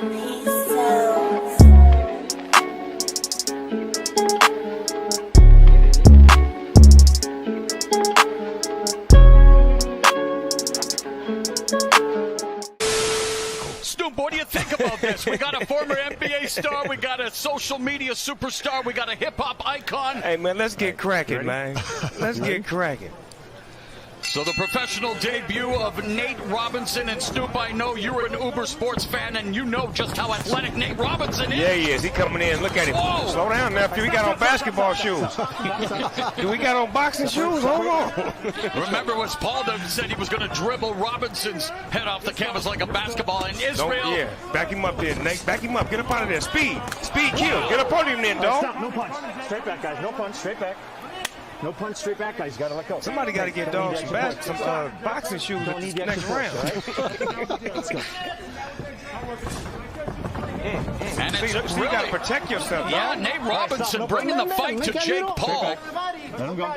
Snoop, what do you think about this? We got a former NBA star, we got a social media superstar, we got a hip-hop icon. Hey, man, let's get cracking, man. Let's get cracking. So the professional debut of Nate Robinson. And Snoop, I know you're an Uber Sports fan, and you know just how athletic Nate Robinson is. Yeah, he is. He coming in. Look at him. Whoa. Slow down, nephew. He got on basketball shoes. Do we got on boxing shoes? Hold on. Remember when Paul said he was going to dribble Robinson's head off the canvas like a basketball in Israel? Yeah, back him up there, Nate. Back him up. Get up out of there. Speed. Speed, kill. Get up on him then, dog. Stop. No punch. Straight back, guys. No punch. Straight back. No punch, straight back, guys. You got to let go. Somebody got to get dog some boxing shoes at this next round. Let's go. And See, it's look, you got to protect yourself, Yeah, dog. Nate Robinson bringing the fight to Jake Paul. Let him go.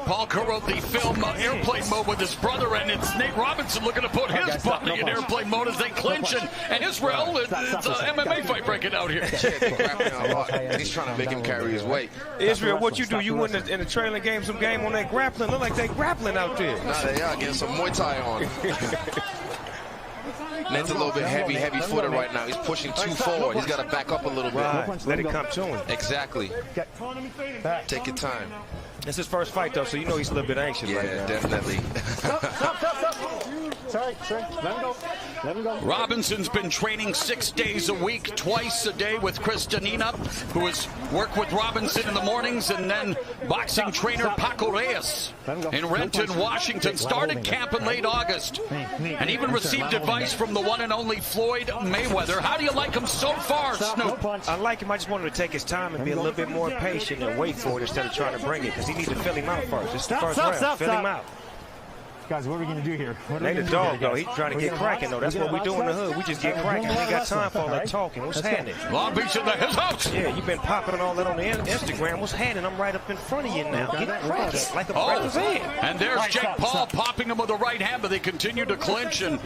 Paul co-wrote the film Airplane Mode with his brother, and it's Nate Robinson looking to put his body in airplane mode as they clinch. And Israel, it's an MMA fight breaking out here. He's trying to make him carry his weight. Israel, what you do? You win in the trailing game, some game on that grappling. Look like they grappling out there. Nah, they are getting some Muay Thai on. Nate's a little bit heavy-footed right now. He's pushing too forward. He's got to back up a little bit. Right. Let it come to him. Exactly. Take your time. It's his first fight, though, so you know he's a little bit anxious right now. Yeah, definitely. Stop. Sorry. Let him go. Let him go. Robinson's been training 6 days a week, twice a day with Chris Danina, who has worked with Robinson in the mornings, and then boxing trainer Paco Reyes in Renton, Washington. Started camp in late August and even received advice from the one and only Floyd Mayweather. How do you like him so far, Snoop? I like him. I just wanted to take his time and be a little bit more patient and wait for it instead of trying to bring it, because he needs to fill him out first. It's the first round. Fill him out. Guys, what are we going to do here? Nate the dog, though. He's trying to get cracking, though. That's what we do in the hood. We just get cracking. We ain't got time for all that talking. What's happening? Long Beach in his house. Yeah, you've been popping and all that on the Instagram. What's happening? I'm right up in front of you now. Get cracking like a breakfast egg. And there's Jake Paul popping him with the right hand, but they continue to clinch. And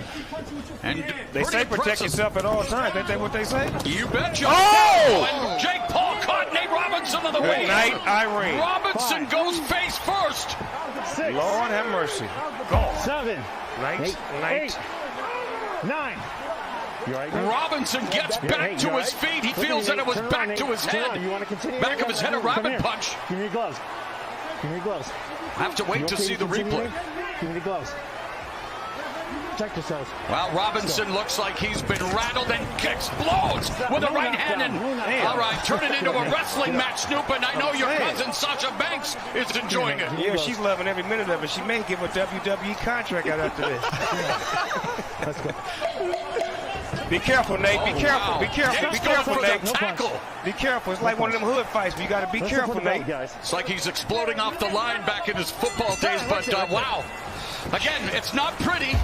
they say protect yourself at all times. Ain't that what they say? You betcha. Oh! And Jake Paul caught Nate Robinson on the way. Good night, Irene. Robinson goes face first. 6. Lord have mercy. Go. 7. Night. 8. 9. You all right, guys? Robinson gets back to his feet. He feels that it was back to his head. You want to continue? Back of his head, a rabbit punch. Give me your gloves. Give me your gloves. I have to wait to see the replay. Give me the gloves. Check yourselves. Well, Robinson looks like he's been rattled and explodes with a right hand. And all right, turn it into a wrestling match, Snoop. And I know your cousin Sasha Banks is enjoying it. Yeah, she's loving every minute of it. She may give a WWE contract out after this. Let's go. Be careful, Nate. Be careful. Wow. Be careful. Be careful, Nate. Tackle. Be careful. It's like one of them hood fights, but you got to be careful, Nate. It's like he's exploding off the line back in his football days, but wow. Again, it's not pretty.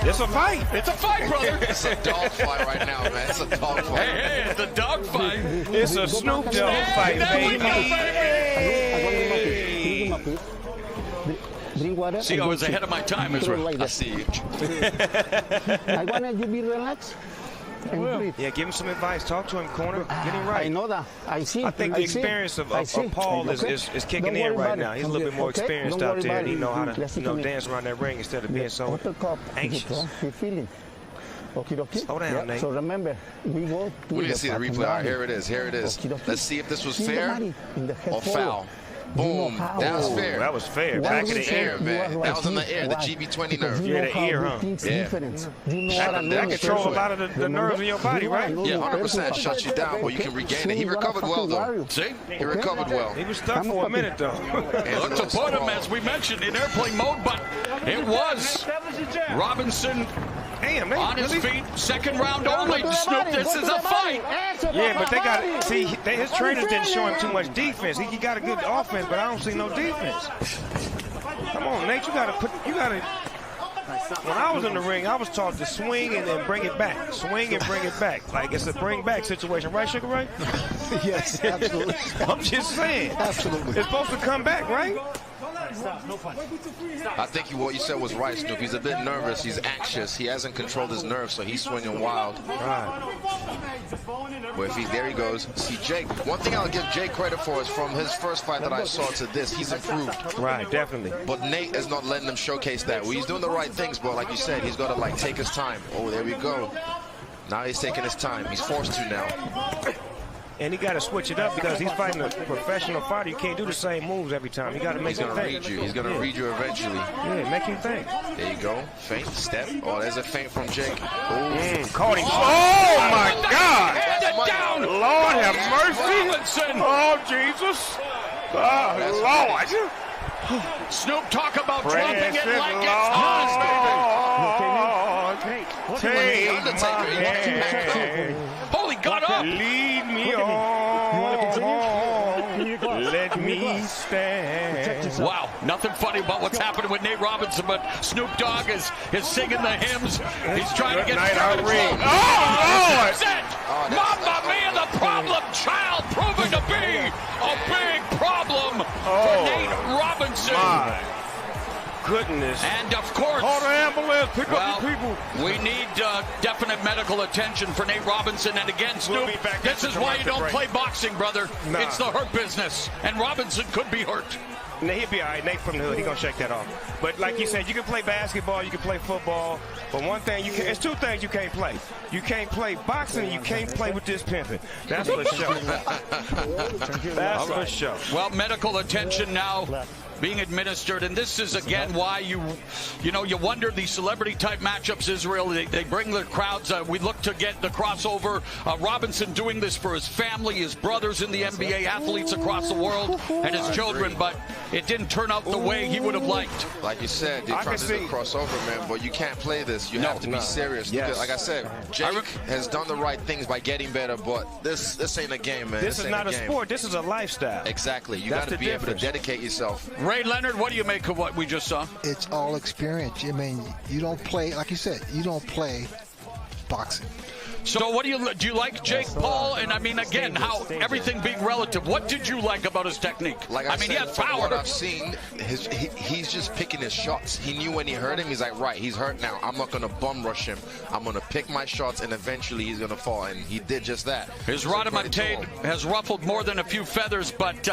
It's a fight. It's a fight, brother. It's a dog fight right now, man. It's a dog fight. Hey, it's a dog fight. It's a Snoop Dogg fight, baby. Drink water. See, I was ahead of my time, Israel. I see you. I wanted you to be relaxed and breathe. Yeah, give him some advice. Talk to him, corner. Get him right. I know that. I see. I think the experience of Paul is kicking in right now. He's a little bit more experienced out there. He know how to dance around that ring instead of being so anxious. Slow down, Nate. So remember, we go. We need to see the replay. All right, here it is. Here it is. Let's see if this was fair or foul. Boom. That was fair. That was fair. Back in the air, man. That was in the air. The GB20 nerve. Yeah, the ear, huh? Yeah. That controls a lot of the nerves in your body, right? Yeah, 100% shuts you down, but you can regain it. He recovered well, though. See? He recovered well. He was stuck for a minute, though. Look to put him, as we mentioned, in airplane mode, but it was Robinson on his feet. Second round only. Snoop, this is a fight. Yeah, but they got see his trainers didn't show him too much defense. He got a good offense, but I don't see no defense. Come on, Nate, you gotta. When I was in the ring, I was taught to swing and then bring it back. Swing and bring it back. Like it's a bring back situation, right, Sugar Ray? Yes, absolutely. I'm just saying. Absolutely. It's supposed to come back, right? Stop. No punch. I think what you said was right, Snoop. He's a bit nervous. He's anxious. He hasn't controlled his nerves, so he's swinging wild. But there he goes. See, Jake, one thing I'll give Jake credit for is from his first fight that I saw to this, he's improved. Right, definitely. But Nate is not letting him showcase that. Well, he's doing the right things, but like you said, he's got to like take his time. Oh, there we go. Now he's taking his time. He's forced to now. And he got to switch it up because he's fighting a professional fighter. You can't do the same moves every time. You got to make him think. He's going to read you. He's going to read you eventually. Yeah, make him think. There you go. Feint, step. Oh, there's a feint from Jake. Caught him. Oh, my God. Down. Lord have mercy. Robinson. Oh, Jesus. Oh, Lord. Snoop, talk about dropping it like it's hot, baby. Take Undertaker. my hand. Holy, got up. Lead me on. Let me stand. Wow, nothing funny about what's happening with Nate Robinson, but Snoop Dogg is singing the hymns. He's trying to get started. Oh, That's it. Mamma Mia, the problem child, proving to be a big problem for Nate Robinson. My goodness. And of course, Call the ambulance. Pick up the people. we need definite medical attention for Nate Robinson. And again, Snoop, be back this is after why you don't break. play boxing, brother. Nah. It's the hurt business. And Robinson could be hurt. Nah, he'll be all right. Nate from the hood, he's going to shake that off. But like you said, you can play basketball, you can play football. But one thing, it's two things you can't play. You can't play boxing, and you can't play with this pimping. That's for sure. That's for sure. Well, medical attention now being administered, and this is again why you wonder these celebrity type matchups. Israel, they bring their crowds. We look to get the crossover. Robinson doing this for his family, his brothers in the NBA, athletes across the world, and his children. But it didn't turn out the way he would have liked. Like you said, they're trying to do the crossover, man, but you can't play this. You have to be serious. Yes. Because, like I said, Jake has done the right things by getting better, but this ain't a game, man. This is not a sport. This is a lifestyle. Exactly. You That's got to the be able to difference. dedicate yourself. Ray Leonard, what do you make of what we just saw? It's all experience. I mean, you don't play, like you said, you don't play boxing. So what do you like Jake Paul? And I mean, again, how everything being relative. What did you like about his technique? Like I mean, said, he has from power. what I've seen, he's just picking his shots. He knew when he hurt him, he's like, right, he's hurt now. I'm not going to bum rush him. I'm going to pick my shots, and eventually he's going to fall. And he did just that. His Rhodomontade has ruffled more than a few feathers, but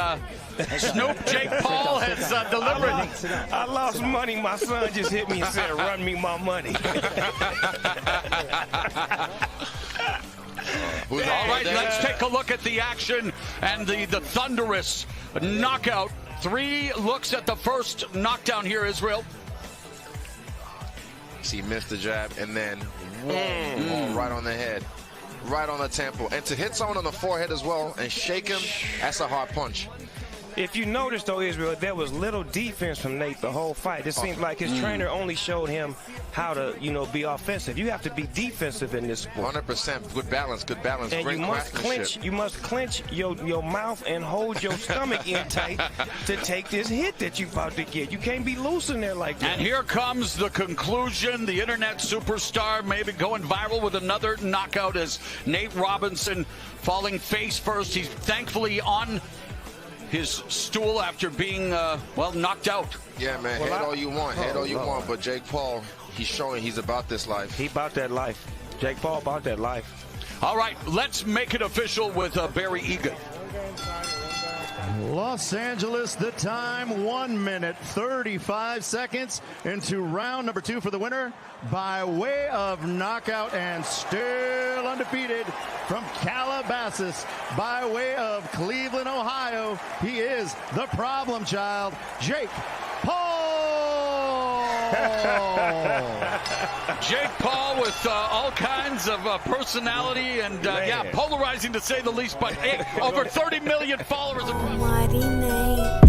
Snoop Jake Paul has delivered. I lost money. My son just hit me and said, run me my money. All right, let's take a look at the action and the thunderous knockout. 3 looks at the first knockdown here, Israel. See, missed the jab, and then whoa, right on the head, right on the temple. And to hit someone on the forehead as well and shake him, that's a hard punch. If you notice, though, Israel, there was little defense from Nate the whole fight. It seems like his trainer only showed him how to, be offensive. You have to be defensive in this sport. 100%. Good balance, good balance. And Great you must craftsmanship. clench your mouth and hold your stomach in tight to take this hit that you're about to get. You can't be loose in there like that. And here comes the conclusion. The internet superstar maybe going viral with another knockout as Nate Robinson falling face first. He's thankfully on his stool after being, knocked out. Yeah, man, head all you want, but Jake Paul, he's showing he's about this life. He about that life. Jake Paul about that life. All right, let's make it official with Barry Egan. Los Angeles, the time 1 minute 35 seconds into round number 2 for the winner by way of knockout and still undefeated from Calabasas by way of Cleveland, Ohio. He is the problem child, Jake Paul. Jake Paul with all kinds of personality and, polarizing to say the least, but hey, over 30 million followers. Almighty name.